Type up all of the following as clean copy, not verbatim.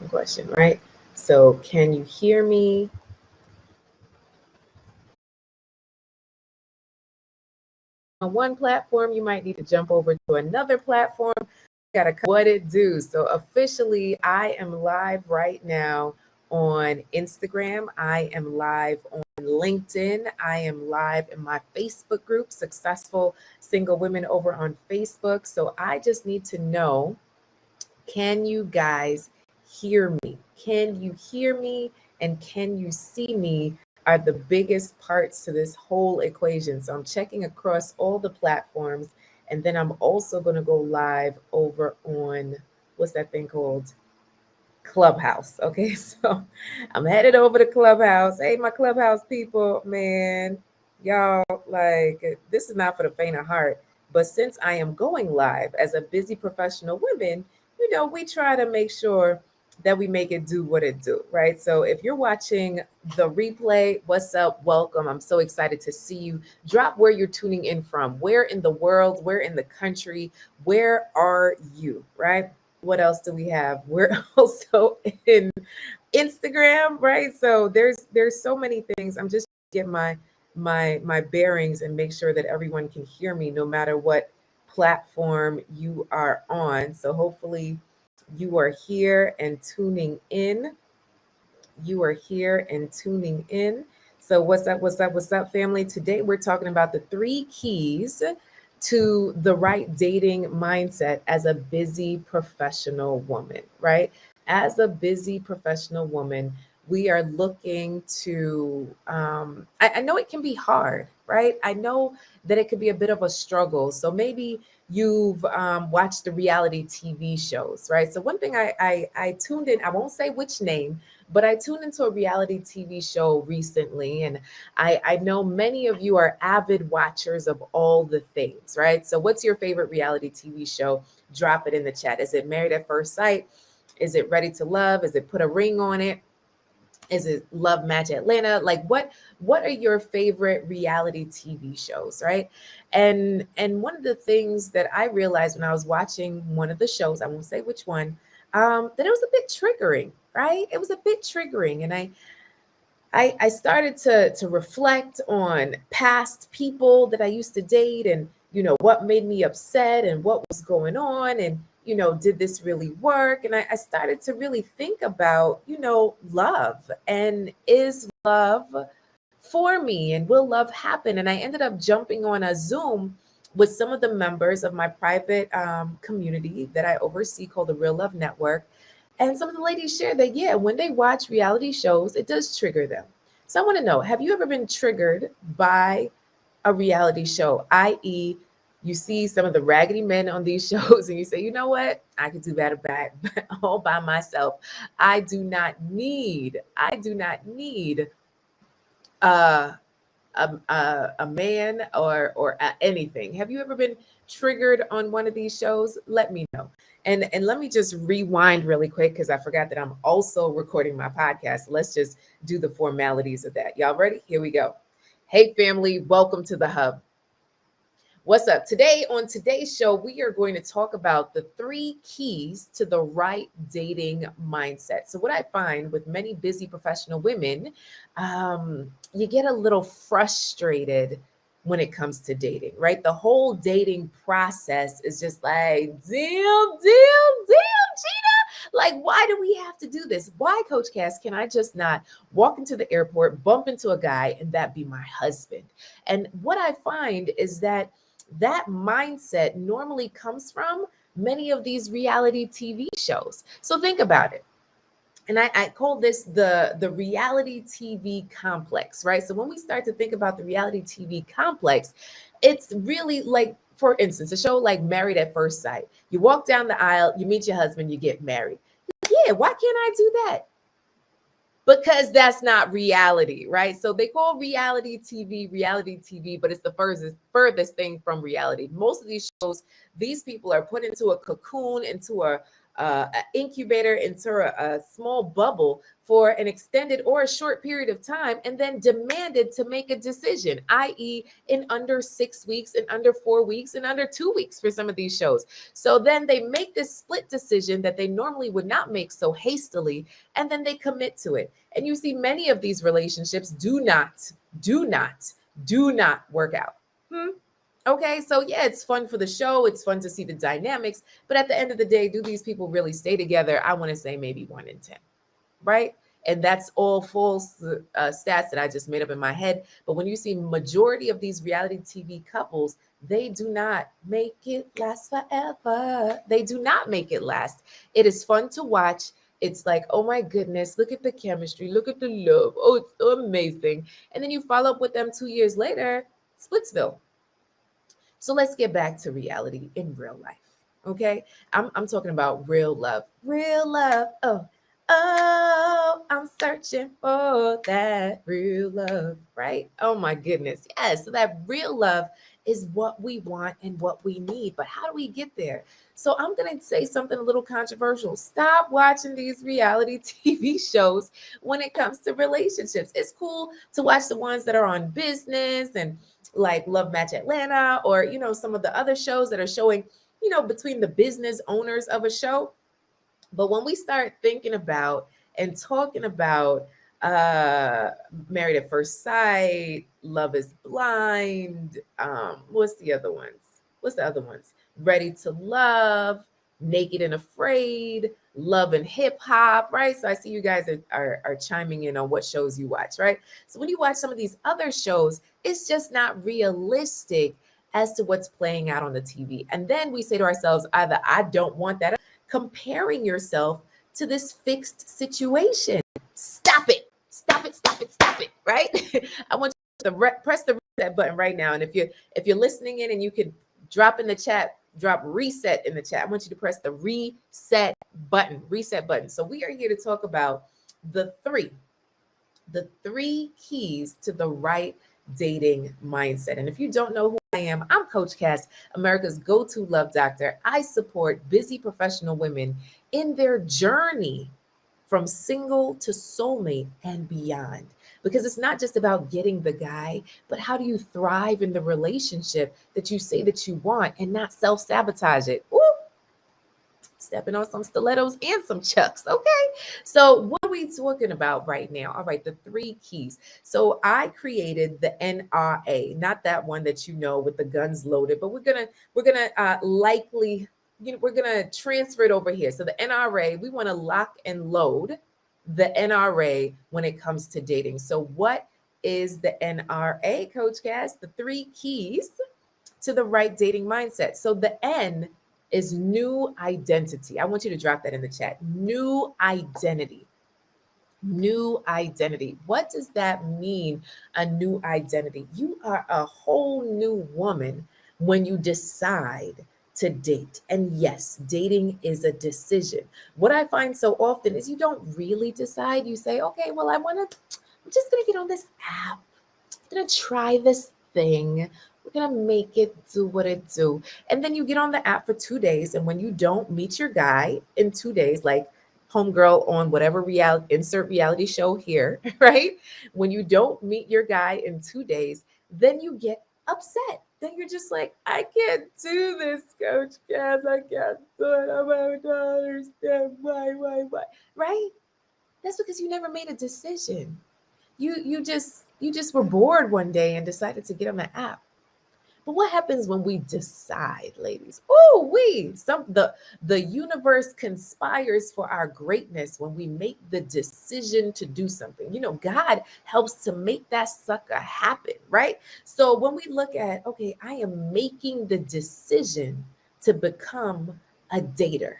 important question, right? So can you hear me? On one platform, you might need to jump over to another platform. Gotta what it do. So officially, I am live right now on Instagram. I am live on LinkedIn. I am live in my Facebook group, Successful Single Women over on Facebook. So I just need to know, can you guys hear me? Can you hear me? And can you see me? Are the biggest parts to this whole equation. So I'm checking across all the platforms. And then I'm also going to go live over on, what's that thing called? Clubhouse. Okay. So I'm headed over to Clubhouse. Hey, my Clubhouse people, man, y'all, like, this is not for the faint of heart. But since I am going live as a busy professional woman, we try to make sure that we make it do what it do, right? So if you're watching the replay, what's up? Welcome. I'm so excited to see you. Drop where you're tuning in from. Where in the world? Where in the country? Where are you, right? What else do we have? We're also in Instagram, right? So there's so many things. I'm just get my bearings and make sure that everyone can hear me no matter what platform you are on. So hopefully you are here and tuning in. You are here and tuning in. So what's up, what's up, what's up, family? Today we're talking about the 3 keys to the right dating mindset as a busy professional woman, right? As a busy professional woman, we are looking to, I know it can be hard, right? I know that it could be a bit of a struggle. So maybe you've watched the reality TV shows, right? So one thing I tuned in, I won't say which name, but I tuned into a reality TV show recently, and I know many of you are avid watchers of all the things, right? So what's your favorite reality TV show? Drop it in the chat. Is it Married at First Sight? Is it Ready to Love? Is it Put a Ring on It? Is it Love Match Atlanta? Like what are your favorite reality TV shows, right? And one of the things that I realized when I was watching one of the shows, I won't say which one, that it was a bit triggering, right? It was a bit triggering. And I started to reflect on past people that I used to date, and what made me upset and what was going on, and did this really work? And I started to really think about love, and is love for me, and will love happen? And I ended up jumping on a Zoom with some of the members of my private community that I oversee called the Real Love Network. And some of the ladies shared that, yeah, when they watch reality shows, it does trigger them. So I want to know, have you ever been triggered by a reality show, i.e., you see some of the raggedy men on these shows and you say, you know what, I could do better back all by myself. I do not need uh, a man or anything. Have you ever been triggered on one of these shows? Let me know. And let me just rewind really quick because I forgot that I'm also recording my podcast. Let's just do the formalities of that. Y'all ready? Here we go. Hey family, welcome to the Hub. What's up? Today, on today's show, we are going to talk about the 3 keys to the right dating mindset. So what I find with many busy professional women, you get a little frustrated when it comes to dating, right? The whole dating process is just like, damn, Gina. Like, why do we have to do this? Why, Coach Cass, can I just not walk into the airport, bump into a guy, and that be my husband? And what I find is that mindset normally comes from many of these reality TV shows. So think about it. And I call this the reality TV complex, right? So when we start to think about the reality TV complex, it's really like, for instance, a show like Married at First Sight. You walk down the aisle, you meet your husband, you get married. Yeah, why can't I do that? Because that's not reality, right? So they call reality TV, but it's the furthest thing from reality. Most of these shows, these people are put into a cocoon, into an incubator into a small bubble for an extended or a short period of time, and then demanded to make a decision, i.e., in under 6 weeks, in under 4 weeks, in under 2 weeks for some of these shows. So then they make this split decision that they normally would not make so hastily, and then they commit to it. And you see many of these relationships do not work out. Okay, so yeah, it's fun for the show. It's fun to see the dynamics. But at the end of the day, do these people really stay together? I want to say maybe 1 in 10, right? And that's all false stats that I just made up in my head. But when you see majority of these reality TV couples, they do not make it last forever. They do not make it last. It is fun to watch. It's like, oh my goodness, look at the chemistry, look at the love. Oh, it's so amazing. And then you follow up with them 2 years later, Splitsville. So let's get back to reality in real life. Okay. I'm talking about real love. Real love. Oh, I'm searching for that real love, right? Oh my goodness. Yes. So that real love is what we want and what we need. But how do we get there? So I'm going to say something a little controversial. Stop watching these reality TV shows when it comes to relationships. It's cool to watch the ones that are on business and like Love Match Atlanta, or, some of the other shows that are showing, between the business owners of a show. But when we start thinking about and talking about Married at First Sight, Love is Blind, what's the other ones? Ready to Love, Naked and Afraid, Love and Hip Hop, right? So I see you guys are chiming in on what shows you watch, right? So when you watch some of these other shows, it's just not realistic as to what's playing out on the TV. And then we say to ourselves, either I don't want that, comparing yourself to this fixed situation. Stop it, right? I want you to press the reset button right now. And if you're listening in, and you could drop reset in the chat. I want you to press the reset button. So we are here to talk about the three keys to the right dating mindset. And if you don't know who I am, I'm Coach Cass, America's go-to love doctor. I support busy professional women in their journey from single to soulmate and beyond. Because it's not just about getting the guy, but how do you thrive in the relationship that you say that you want and not self-sabotage it? Ooh, stepping on some stilettos and some chucks. Okay. So what are we talking about right now? All right. The 3 keys. So I created the NRA, not that one that, with the guns loaded, but we're going to likely, we're going to transfer it over here. So the NRA, we want to lock and load the NRA when it comes to dating. So what is the NRA, Coach Cass? The 3 keys to the right dating mindset. So the N is new identity. I want you to drop that in the chat. New identity. What does that mean? A new identity. You are a whole new woman when you decide to date. And yes, dating is a decision. What I find so often is you don't really decide. You say, okay, well, I'm just going to get on this app. I'm going to try this thing. We're going to make it do what it do. And then you get on the app for 2 days. And when you don't meet your guy in 2 days, like homegirl on whatever insert reality show here, right? When you don't meet your guy in 2 days, then you get upset. Then you're just like, I can't do this, Coach Cass. I can't do it. I don't understand why, right? That's because you never made a decision. You just were bored one day and decided to get on the app. But what happens when we decide, ladies? The universe conspires for our greatness when we make the decision to do something. God helps to make that sucker happen, right? So when we look at, okay, I am making the decision to become a dater.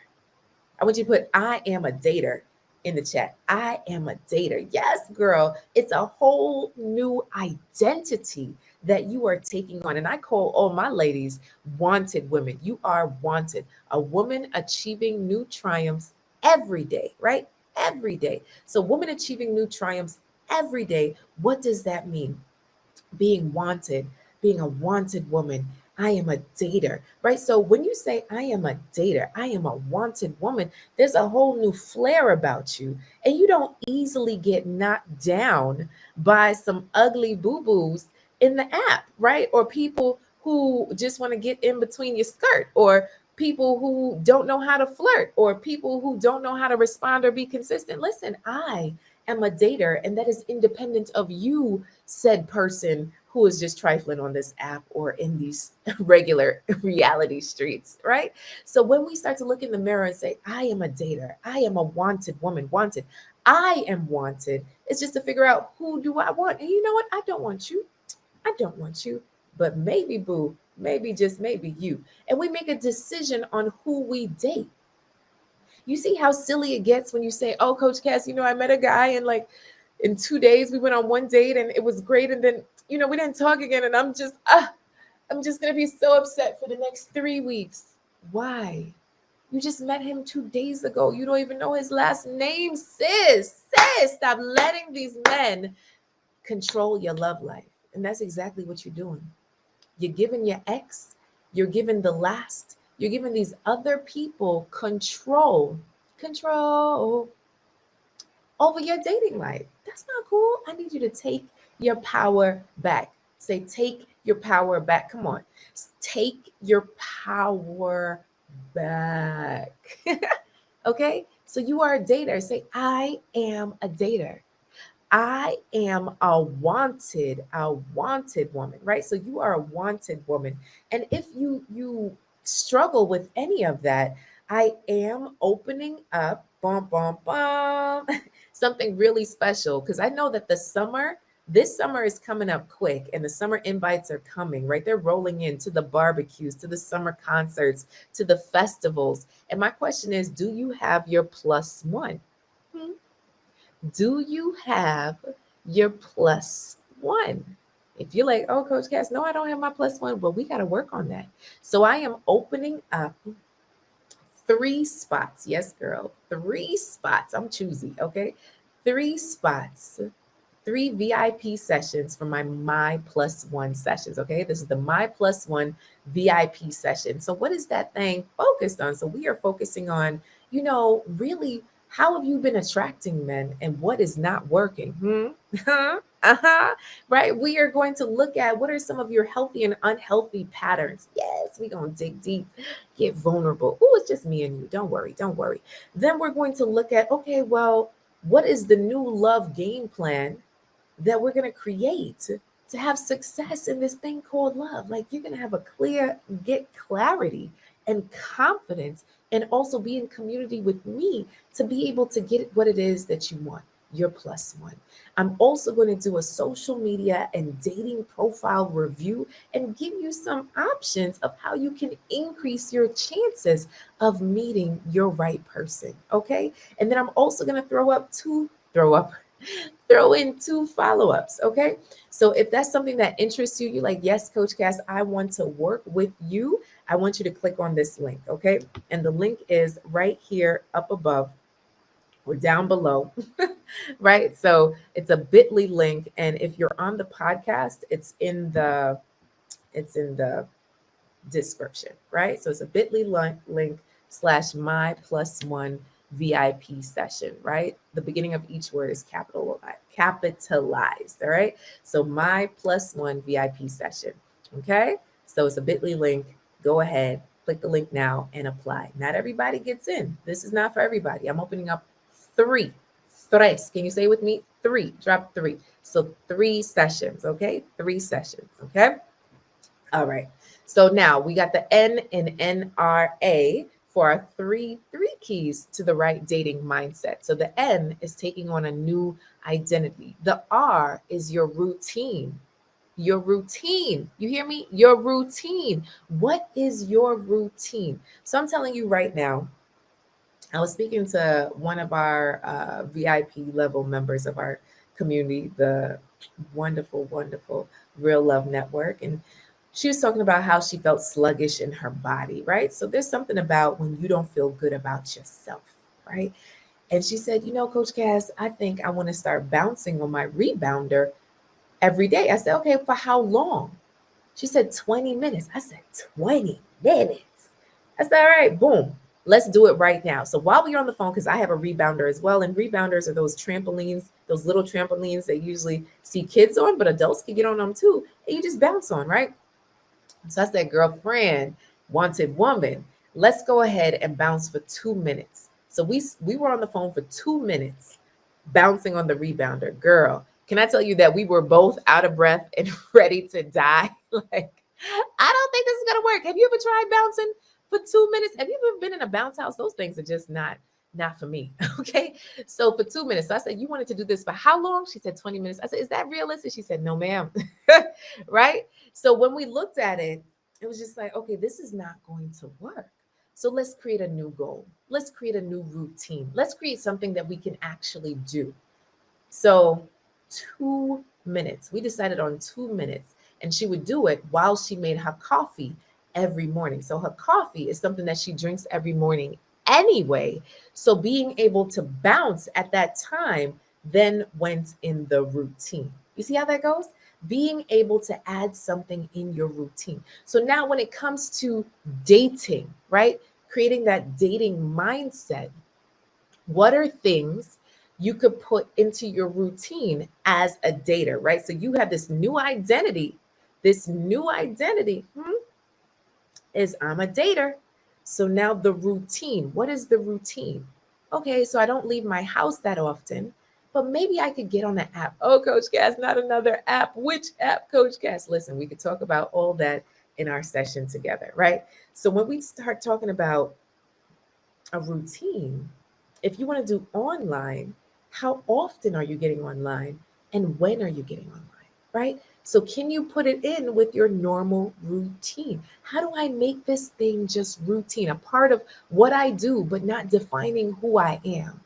I want you to put, I am a dater in the chat. I am a dater. Yes, girl. It's a whole new identity that you are taking on. And I call all my ladies wanted women. You are wanted. A woman achieving new triumphs every day, right? Every day. So woman achieving new triumphs every day. What does that mean? Being wanted, being a wanted woman. I am a dater, right? So when you say I am a dater, I am a wanted woman, there's a whole new flair about you. And you don't easily get knocked down by some ugly boo-boos in the app, right? Or people who just want to get in between your skirt, or people who don't know how to flirt, or people who don't know how to respond or be consistent. Listen, I am a dater, and that is independent of you, said person who is just trifling on this app or in these regular reality streets, right? So when we start to look in the mirror and say, I am a dater, I am a wanted woman, wanted, I am wanted, it's just to figure out, who do I want? And you know what? I don't want you. I don't want you. But maybe, boo, maybe, just maybe you. And we make a decision on who we date. You see how silly it gets when you say, oh, Coach Cass, I met a guy, and like in 2 days we went on one date and it was great. And then, we didn't talk again. And I'm just going to be so upset for the next 3 weeks. Why? You just met him 2 days ago. You don't even know his last name, sis. Sis, stop letting these men control your love life. And that's exactly what you're doing. You're giving your ex, you're giving the last, you're giving these other people control over your dating life. That's not cool. I need you to take your power back. Say, take your power back. Come on. Take your power back. Okay? So you are a dater. Say, I am a dater. I am a wanted woman, right? So you are a wanted woman. And if you struggle with any of that, I am opening up, bum, bum, bum, something really special, because I know that this summer is coming up quick, and the summer invites are coming, right? They're rolling in to the barbecues, to the summer concerts, to the festivals. And my question is, do you have your plus one? Hmm? Do you have your plus one? If you're like, oh, Coach Cass, no, I don't have my plus one. Well, we got to work on that. So I am opening up 3 spots. Yes, girl, 3 spots. I'm choosy. Okay. 3 spots, 3 VIP sessions for my plus one sessions. Okay. This is the my plus one VIP session. So what is that thing focused on? So we are focusing on, really, how have you been attracting men and what is not working? Uh-huh. Right. We are going to look at what are some of your healthy and unhealthy patterns. Yes, we're going to dig deep, get vulnerable. Oh, it's just me and you. Don't worry. Don't worry. Then we're going to look at, okay, well, what is the new love game plan that we're going to create to have success in this thing called love? Like, you're going to have get clarity and confidence, and also be in community with me to be able to get what it is that you want, your plus one. I'm also going to do a social media and dating profile review and give you some options of how you can increase your chances of meeting your right person. Okay. And then I'm also going to throw in 2 follow-ups. Okay. So if that's something that interests you, you're like, yes, Coach Cass, I want to work with you. I want you to click on this link. Okay. And the link is right here up above or down below. Right. So it's a bit.ly link. And if you're on the podcast, it's in the description, right? So it's a bit.ly link / my plus one VIP session, right? The beginning of each word is capitalized, all right? So my plus one VIP session, okay? So it's a bit.ly link. Go ahead, click the link now and apply. Not everybody gets in. This is not for everybody. I'm opening up 3. Tres. Can you say with me? 3. Drop 3. So 3 sessions, okay? 3 sessions, okay? All right. So now we got the N in NRA for our three keys to the right dating mindset. So the N is taking on a new identity. The R is your routine. Your routine. You hear me? Your routine. What is your routine? So I'm telling you right now, I was speaking to one of our VIP level members of our community, the wonderful, wonderful Real Love Network. And she was talking about how she felt sluggish in her body, right? So there's something about when you don't feel good about yourself, right? And she said, Coach Cass, I think I want to start bouncing on my rebounder every day. I said, okay, for how long? She said 20 minutes. I said 20 minutes. I said, all right, boom. Let's do it right now. So while we're on the phone, because I have a rebounder as well, and rebounders are those trampolines, those little trampolines that usually see kids on, but adults can get on them too. And you just bounce on, right? So I said, girlfriend, wanted woman, let's go ahead and bounce for 2 minutes. So we were on the phone for 2 minutes, bouncing on the rebounder. Girl, can I tell you that we were both out of breath and ready to die? Like, I don't think this is gonna work. Have you ever tried bouncing for 2 minutes? Have you ever been in a bounce house? Those things are just not for me. Okay. So for 2 minutes. So I said, you wanted to do this for how long? She said 20 minutes. I said, is that realistic? She said, no, ma'am. Right. So when we looked at it, it was just like, okay, this is not going to work. So let's create a new goal. Let's create a new routine. Let's create something that we can actually do. So 2 minutes. We decided on 2 minutes, and she would do it while she made her coffee every morning. So her coffee is something that she drinks every morning anyway. So being able to bounce at that time then went in the routine. You see how that goes? Being able to add something in your routine. So now when it comes to dating, right? Creating that dating mindset, what are things you could put into your routine as a dater, right? So you have this new identity. This new identity is I'm a dater. So now the routine, what is the routine? Okay, so I don't leave my house that often, but maybe I could get on the app. Oh, Coach Cass, not another app. Which app, Coach Cass? Listen, we could talk about all that in our session together, right? So when we start talking about a routine, if you want to do online, how often are you getting online and when are you getting online, right? So can you put it in with your normal routine? How do I make this thing just routine, a part of what I do, but not defining who I am?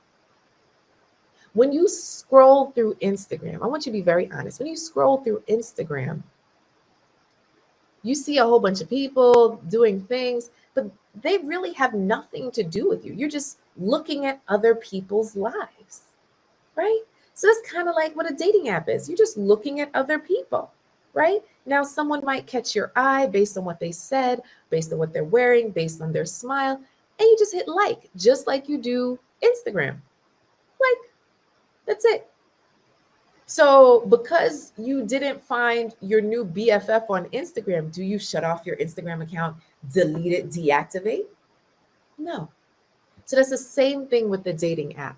When you scroll through Instagram, I want you to be very honest. When you scroll through Instagram, you see a whole bunch of people doing things, but they really have nothing to do with you. You're just looking at other people's lives, right? So it's kind of like what a dating app is. You're just looking at other people, right? Now, someone might catch your eye based on what they said, based on what they're wearing, based on their smile, and you just hit like, just like you do Instagram. Like, that's it. So, because you didn't find your new BFF on Instagram, do you shut off your Instagram account, delete it, deactivate? No. So, that's the same thing with the dating app.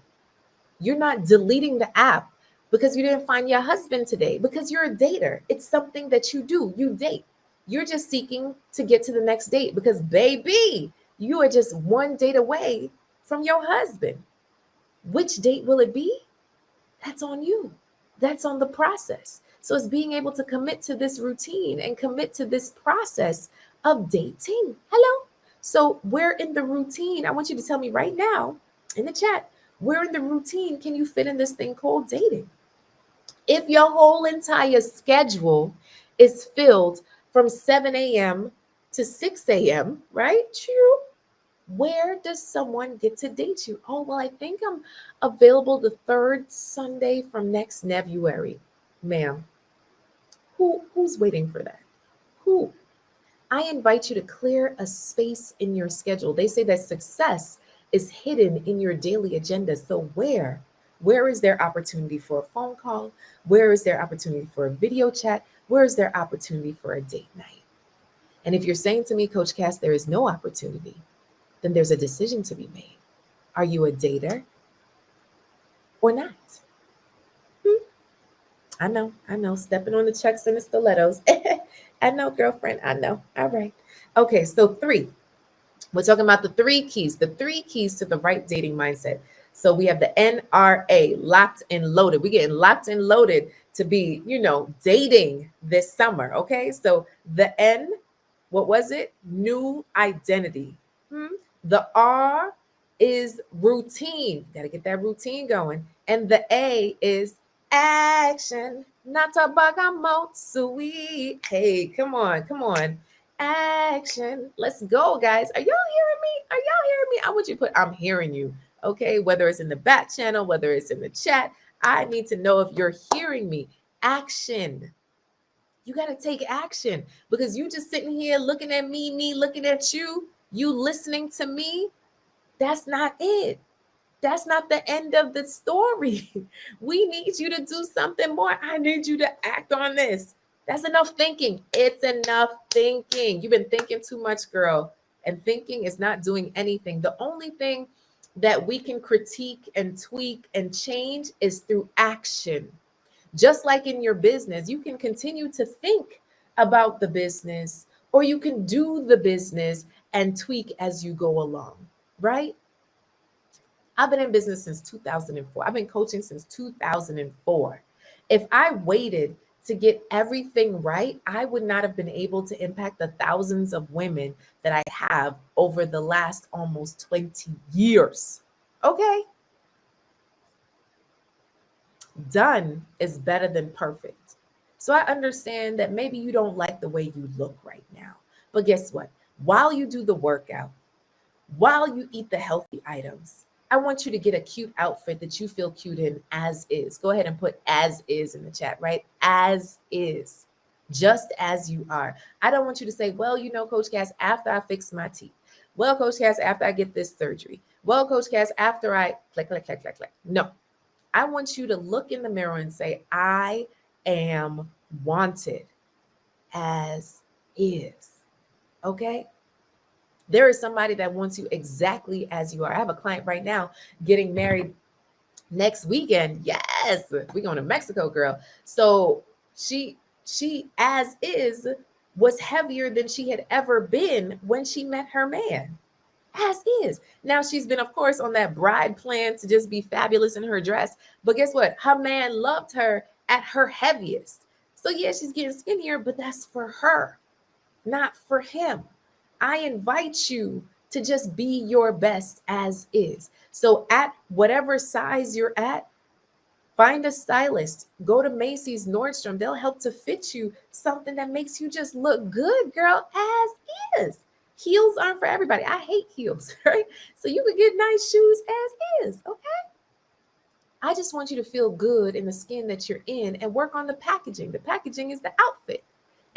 You're not deleting the app because you didn't find your husband today, because you're a dater. It's something that you do, you date. You're just seeking to get to the next date because, baby, you are just one date away from your husband. Which date will it be? That's on you. That's on the process. So it's being able to commit to this routine and commit to this process of dating. Hello. So where in the routine, I want you to tell me right now in the chat, where in the routine can you fit in this thing called dating? If your whole entire schedule is filled from 7 a.m. to 6 a.m., right? True. Where does someone get to date you? Oh, well, I think I'm available the third Sunday from next February. Ma'am, who's waiting for that? Who? I invite you to clear a space in your schedule. They say that success is hidden in your daily agenda. So where? Where is there opportunity for a phone call? Where is there opportunity for a video chat? Where is there opportunity for a date night? And if you're saying to me, Coach Cass, there is no opportunity, then there's a decision to be made. Are you a dater or not? I know, stepping on the chucks and the stilettos. I know, girlfriend, I know. All right. Okay, so 3. We're talking about the 3 keys, the 3 keys to the right dating mindset. So we have the NRA, locked and loaded. We're getting locked and loaded to be, dating this summer. Okay, so the N, what was it? New identity. The R is routine. Got to get that routine going. And the A is action. Natabagamotsuи. Hey, come on. Action. Let's go, guys. Are y'all hearing me? I want you to put I'm hearing you. Okay, whether it's in the back channel, whether it's in the chat, I need to know if you're hearing me. Action. You got to take action, because you just sitting here looking at me looking at you listening to me. That's not it. That's not the end of the story. We need you to do something more. I need you to act on this. That's enough thinking. It's enough thinking. You've been thinking too much, girl. And thinking is not doing anything. The only thing that we can critique and tweak and change is through action. Just like in your business, you can continue to think about the business, or you can do the business and tweak as you go along, right? I've been in business since 2004. I've been coaching since 2004. If I waited to get everything right, I would not have been able to impact the thousands of women that I have over the last almost 20 years. Okay? Done is better than perfect. So I understand that maybe you don't like the way you look right now. But guess what? While you do the workout, while you eat the healthy items, I want you to get a cute outfit that you feel cute in as is. Go ahead and put as is in the chat, right? As is, just as you are. I don't want you to say, well, Coach Cass, after I fix my teeth. Well, Coach Cass, after I get this surgery. Well, Coach Cass, after I click, click, click, click, click. No, I want you to look in the mirror and say, I am wanted as is. Okay? There is somebody that wants you exactly as you are. I have a client right now getting married next weekend. Yes, we're going to Mexico, girl. So she as is was heavier than she had ever been when she met her man. As is. Now she's been, of course, on that bride plan to just be fabulous in her dress. But guess what? Her man loved her at her heaviest. So yeah, she's getting skinnier, but that's for her, not for him. I invite you to just be your best as is. So at whatever size you're at, find a stylist. Go to Macy's, Nordstrom. They'll help to fit you something that makes you just look good, girl, as is. Heels aren't for everybody. I hate heels, right? So you could get nice shoes as is, okay? I just want you to feel good in the skin that you're in and work on the packaging. The packaging is the outfit.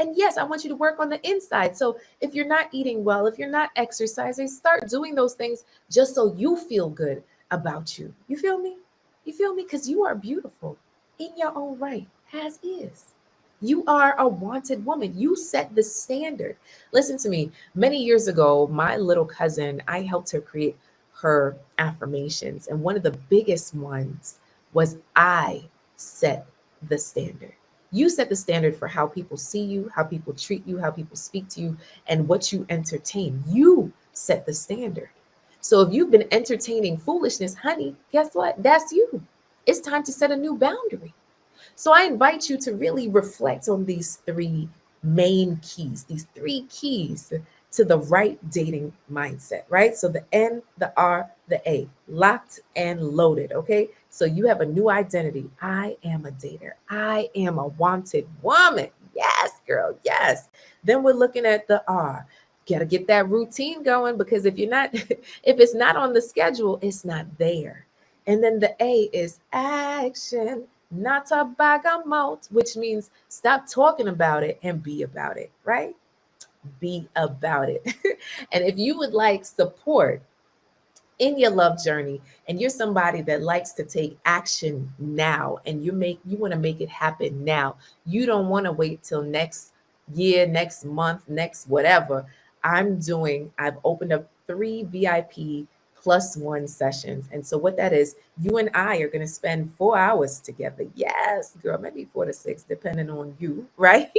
And yes, I want you to work on the inside. So if you're not eating well, if you're not exercising, start doing those things just so you feel good about you. You feel me? You feel me? Because you are beautiful in your own right, as is. You are a wanted woman. You set the standard. Listen to me. Many years ago, my little cousin, I helped her create her affirmations. And one of the biggest ones was, I set the standard. You set the standard for how people see you, how people treat you, how people speak to you, and what you entertain. You set the standard. So if you've been entertaining foolishness, honey, guess what? That's you. It's time to set a new boundary. So I invite you to really reflect on these three main keys, these three keys to the right dating mindset, right? So the N, the R, the A, locked and loaded, okay? So you have a new identity. I am a dater. I am a wanted woman. Yes, girl, yes. Then we're looking at the R. Got to get that routine going, because if you're not, if it's not on the schedule, it's not there. And then the A is action, not a bag of mouth, which means stop talking about it and be about it, right? Be about it. And if you would like support in your love journey, and you're somebody that likes to take action now, and you want to make it happen now, you don't want to wait till next year, next month, next whatever. I've opened up 3 VIP +1 sessions. And so what that is, you and I are going to spend 4 hours together. Yes, girl, maybe 4 to 6, depending on you, right?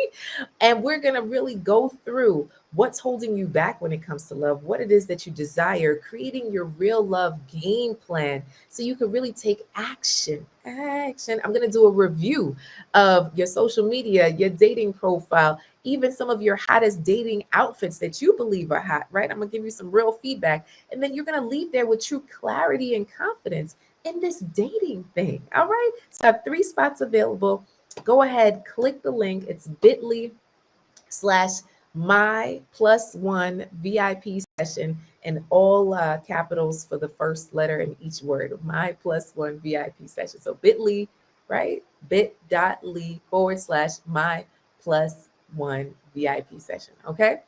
And we're going to really go through what's holding you back when it comes to love, what it is that you desire, creating your real love game plan so you can really take action. I'm going to do a review of your social media, your dating profile, even some of your hottest dating outfits that you believe are hot, right? I'm going to give you some real feedback. And then you're going to leave there with true clarity and confidence in this dating thing. All right. So I have 3 spots available. Go ahead, click the link. It's bit.ly/my+1 VIP session, in all capitals for the first letter in each word. My +1 VIP session. So bit.ly, right? bit.ly/my+1 plus 1 VIP session. Okay.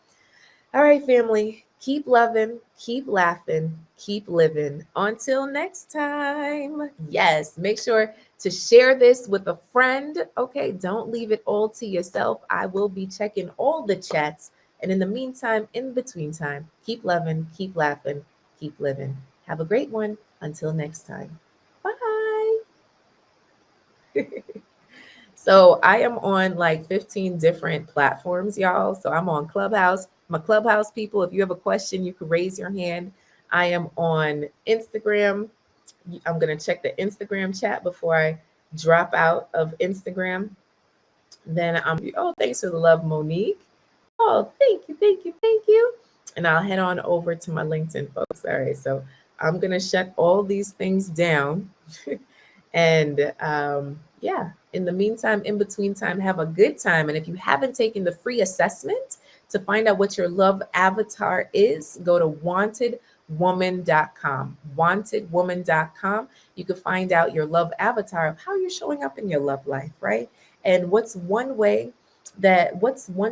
All right, family. Keep loving, keep laughing, keep living. Until next time. Yes, make sure to share this with a friend. Okay, don't leave it all to yourself. I will be checking all the chats. And in the meantime, in between time, keep loving, keep laughing, keep living. Have a great one. Until next time. Bye. So I am on like 15 different platforms, y'all. So I'm on Clubhouse. My Clubhouse people, if you have a question, you can raise your hand. I am on Instagram. I'm going to check the Instagram chat before I drop out of Instagram. Then oh, thanks for the love, Monique. Oh, thank you, thank you, thank you. And I'll head on over to my LinkedIn, folks. All right. So I'm going to shut all these things down. And yeah, in the meantime, in between time, have a good time. And if you haven't taken the free assessment to find out what your love avatar is, go to wantedwoman.com. Wantedwoman.com. You can find out your love avatar of how you're showing up in your love life, right? And what's one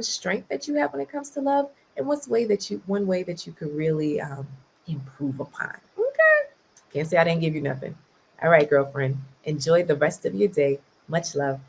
strength that you have when it comes to love, and one way that you could really improve upon. Okay. Can't say I didn't give you nothing. All right, girlfriend. Enjoy the rest of your day. Much love.